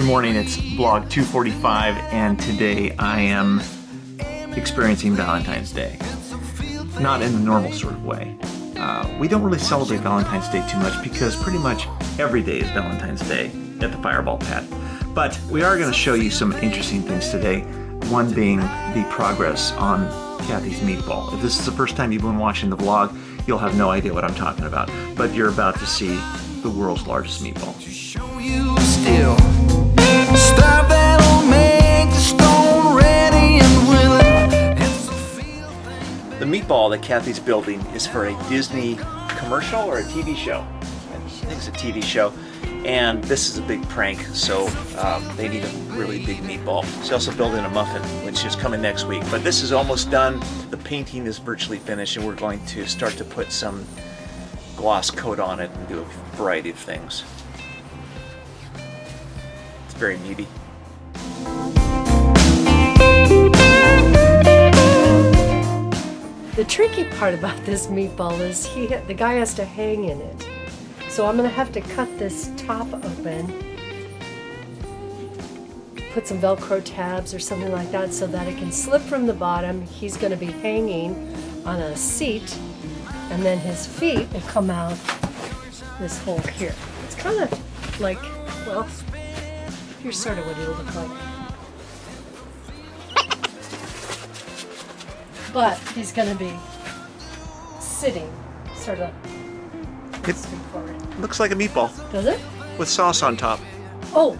Good morning, it's vlog 245, and today I am experiencing Valentine's Day. Not in the normal sort of way. We don't really celebrate Valentine's Day too much because pretty much every day is Valentine's Day at the Fireball Pad. But we are going to show you some interesting things today, one being the progress on Kathy's meatball. If this is the first time you've been watching the vlog, you'll have no idea what I'm talking about, but you're about to see the world's largest meatball. The meatball that Kathy's building is for a Disney commercial or a TV show. I think it's a TV show. And this is a big prank, so they need a really big meatball. She's also building a muffin, which is coming next week. But this is almost done. The painting is virtually finished, and we're going to start to put some gloss coat on it and do a variety of things. It's very meaty. The tricky part about this meatball is the guy has to hang in it. So I'm going to have to cut this top open, put some Velcro tabs or something like that so that it can slip from the bottom. He's going to be hanging on a seat, and then his feet will come out this hole here. It's kind of like, well, here's sort of what it'll look like. But he's going to be sitting sort of. It looks like a meatball. Does it? With sauce on top. Oh,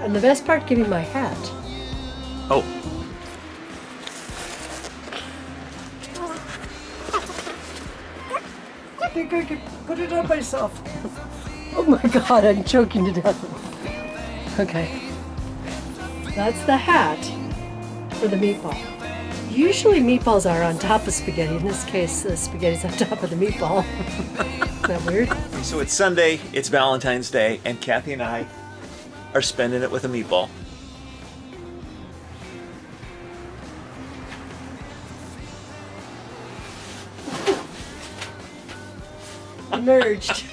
and the best part, give me my hat. Oh. I think I can put it on myself. Oh my God, I'm choking to death. Okay. That's the hat for the meatball. Usually meatballs are on top of spaghetti. In this case, the spaghetti's on top of the meatball. Isn't that weird? So it's Sunday, it's Valentine's Day, and Kathy and I are spending it with a meatball. Emerged.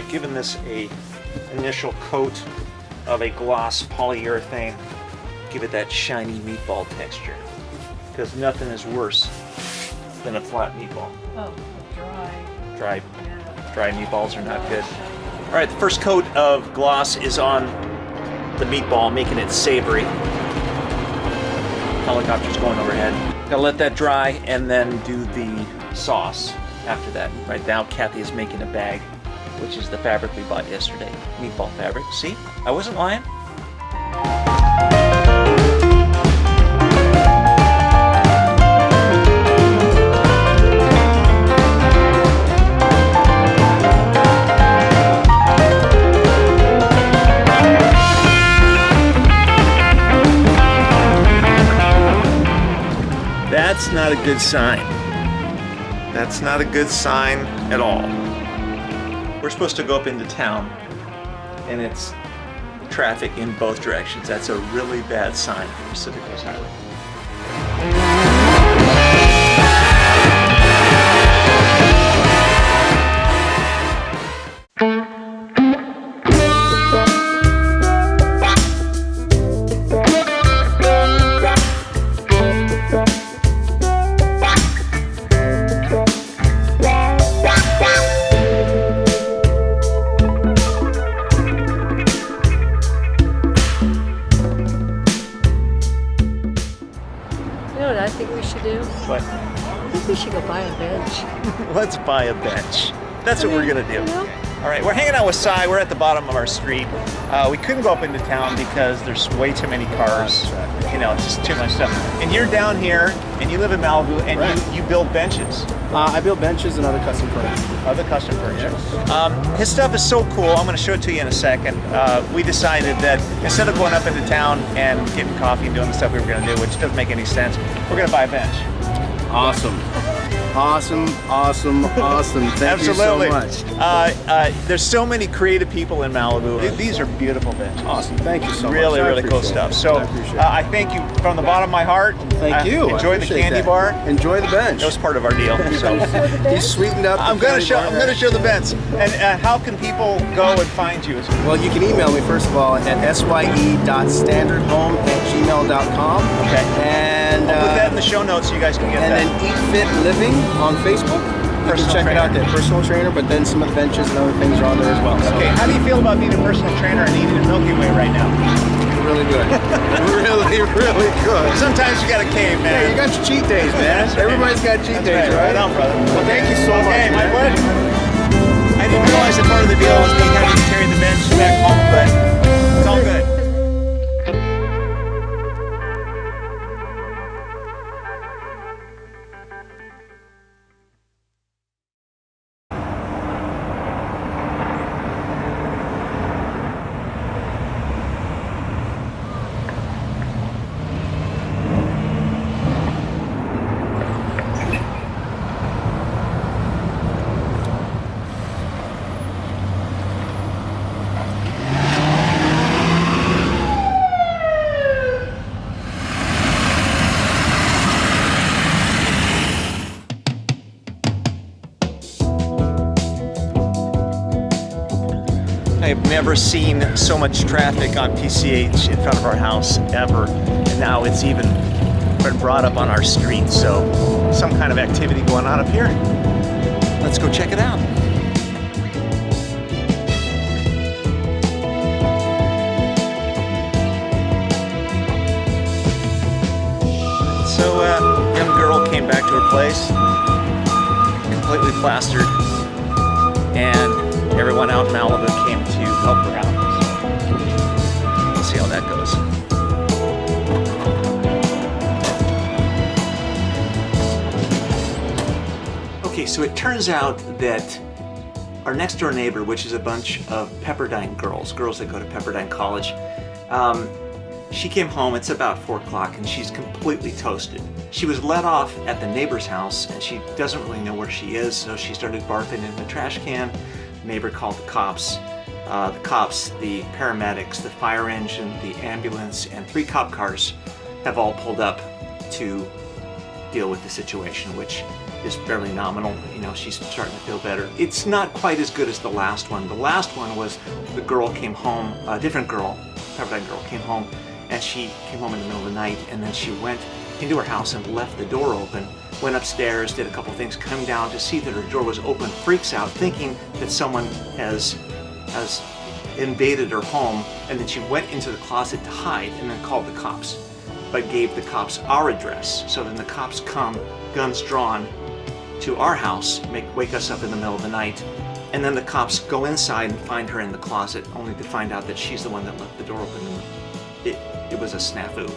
Giving this a initial coat of a gloss polyurethane, give it that shiny meatball texture, because nothing is worse than a flat meatball. Oh, dry. Dry meatballs are not good. All right, the first coat of gloss is on the meatball, making it savory. Helicopter's going overhead. Gotta let that dry and then do the sauce after that. Right now, Kathy is making a bag, which is the fabric we bought yesterday. Meatball fabric. See? I wasn't lying. That's not a good sign. That's not a good sign at all. We're supposed to go up into town, and it's traffic in both directions. That's a really bad sign for Pacific Coast Highway. I think we should do? What? I think we should go buy a bench. Let's buy a bench. That's what we're gonna do. You know, All right, we're hanging out with Cy. We're at the bottom of our street. We couldn't go up into town because there's way too many cars. You know, it's just too much stuff. And you're down here, and you live in Malibu, and you build benches. I build benches and other custom furniture. Other custom furniture. His stuff is so cool. I'm going to show it to you in a second. We decided that instead of going up into town and getting coffee and doing the stuff we were going to do, which doesn't make any sense, we're going to buy a bench. Awesome. Awesome. Thank you so much. There's so many creative people in Malibu. These are beautiful benches. Awesome. Thank you so much. Really cool stuff. So I thank you from the bottom of my heart. Thank you. Enjoy the candy bar. Enjoy the bench. That was part of our deal. So he's sweetened up. I'm going to show the bench. And how can people go and find you? Well, you can email me first of all at sye.standardhome@gmail.com. Okay. And I'll put that in the show notes so you guys can get that. And then Eat Fit Living on Facebook. You can check it out there, personal trainer, but then some of the benches and other things are on there as well. So. Okay, how do you feel about being a personal trainer and eating a Milky Way right now? Really good. really good. Sometimes you got to cave, man. Yeah, you got your cheat days, man. Everybody's got cheat days, right? Right on, brother. Well, thank you so much. Okay, my bud. I didn't realize that part of the deal was me having to carry the bench back home, but it's all good. I've never seen so much traffic on PCH in front of our house ever, and now it's even been brought up on our street, so some kind of activity going on up here. Let's go check it out. So young girl came back to her place, completely plastered, and everyone out in Malibu came to help her out. So we'll see how that goes. Okay, so it turns out that our next door neighbor, which is a bunch of Pepperdine girls that go to Pepperdine College, she came home, it's about 4 o'clock, and she's completely toasted. She was let off at the neighbor's house, and she doesn't really know where she is, so she started barfing in the trash can. Neighbor called the cops. The paramedics, the fire engine, the ambulance, and 3 cop cars have all pulled up to deal with the situation, which is fairly nominal. You know, she's starting to feel better. It's not quite as good as the last one. The last one was the girl came home, a different girl, Pepperdine girl, came home, and she came home in the middle of the night, and then she went into her house and left the door open. Went upstairs, did a couple things, come down to see that her door was open, freaks out, thinking that someone has invaded her home, and then she went into the closet to hide and then called the cops, but gave the cops our address. So then the cops come, guns drawn, to our house, wake us up in the middle of the night, and then the cops go inside and find her in the closet, only to find out that she's the one that left the door open. And it was a snafu.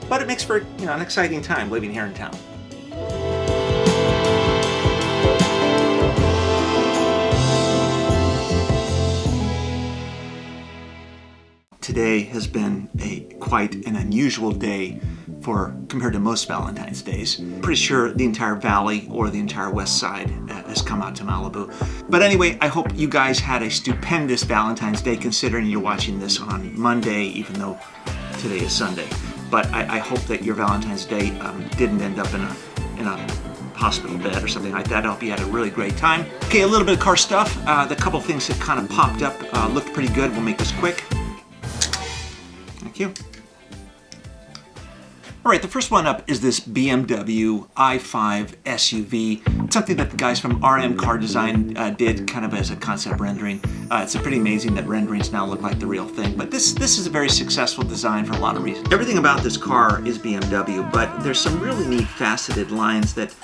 But it makes for, you know, an exciting time living here in town. Today has been quite an unusual day compared to most Valentine's Days. Pretty sure the entire valley or the entire west side has come out to Malibu. But anyway, I hope you guys had a stupendous Valentine's Day, considering you're watching this on Monday, even though today is Sunday. But I hope that your Valentine's Day didn't end up in a hospital bed or something like that. I hope you had a really great time. Okay, a little bit of car stuff. The couple things that kind of popped up looked pretty good. We'll make this quick. Thank you. All right, the first one up is this BMW i5 SUV. It's something that the guys from RM Car Design did kind of as a concept rendering. It's pretty amazing that renderings now look like the real thing, but this is a very successful design for a lot of reasons. Everything about this car is BMW, but there's some really neat faceted lines that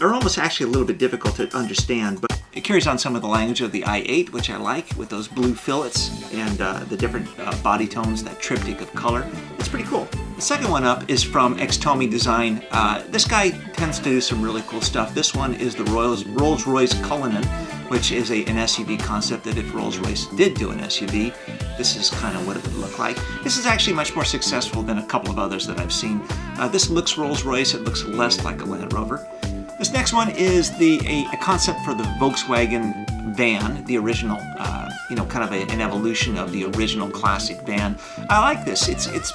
are almost actually a little bit difficult to understand, but It carries on some of the language of the i8, which I like, with those blue fillets and the different body tones, that triptych of color. It's pretty cool. The second one up is from Xtomi Design. This guy tends to do some really cool stuff. This one is the Rolls-Royce Cullinan, which is an SUV concept that if Rolls-Royce did do an SUV, this is kind of what it would look like. This is actually much more successful than a couple of others that I've seen. This looks Rolls-Royce, it looks less like a Land Rover. This next one is a concept for the Volkswagen van, the original, kind of an evolution of the original classic van. I like this. It's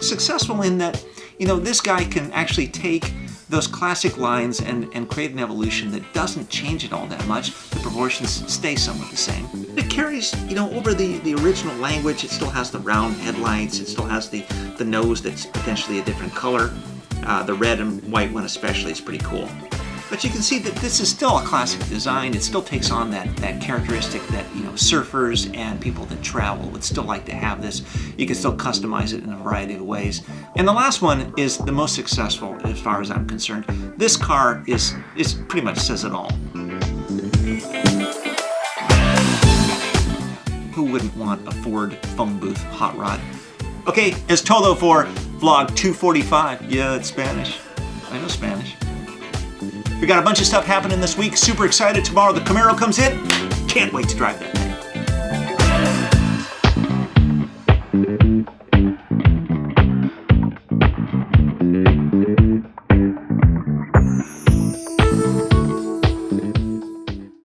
successful in that, this guy can actually take those classic lines and create an evolution that doesn't change it all that much. The proportions stay somewhat the same. It carries, over the original language. It still has the round headlights. It still has the nose that's potentially a different color. The red and white one especially is pretty cool. But you can see that this is still a classic design. It still takes on that characteristic that surfers and people that travel would still like to have this. You can still customize it in a variety of ways. And the last one is the most successful as far as I'm concerned. This car is pretty much says it all. Who wouldn't want a Ford phone booth hot rod? Okay, es todo for vlog 245. Yeah, it's Spanish. I know Spanish. We got a bunch of stuff happening this week. Super excited. Tomorrow the Camaro comes in. Can't wait to drive that.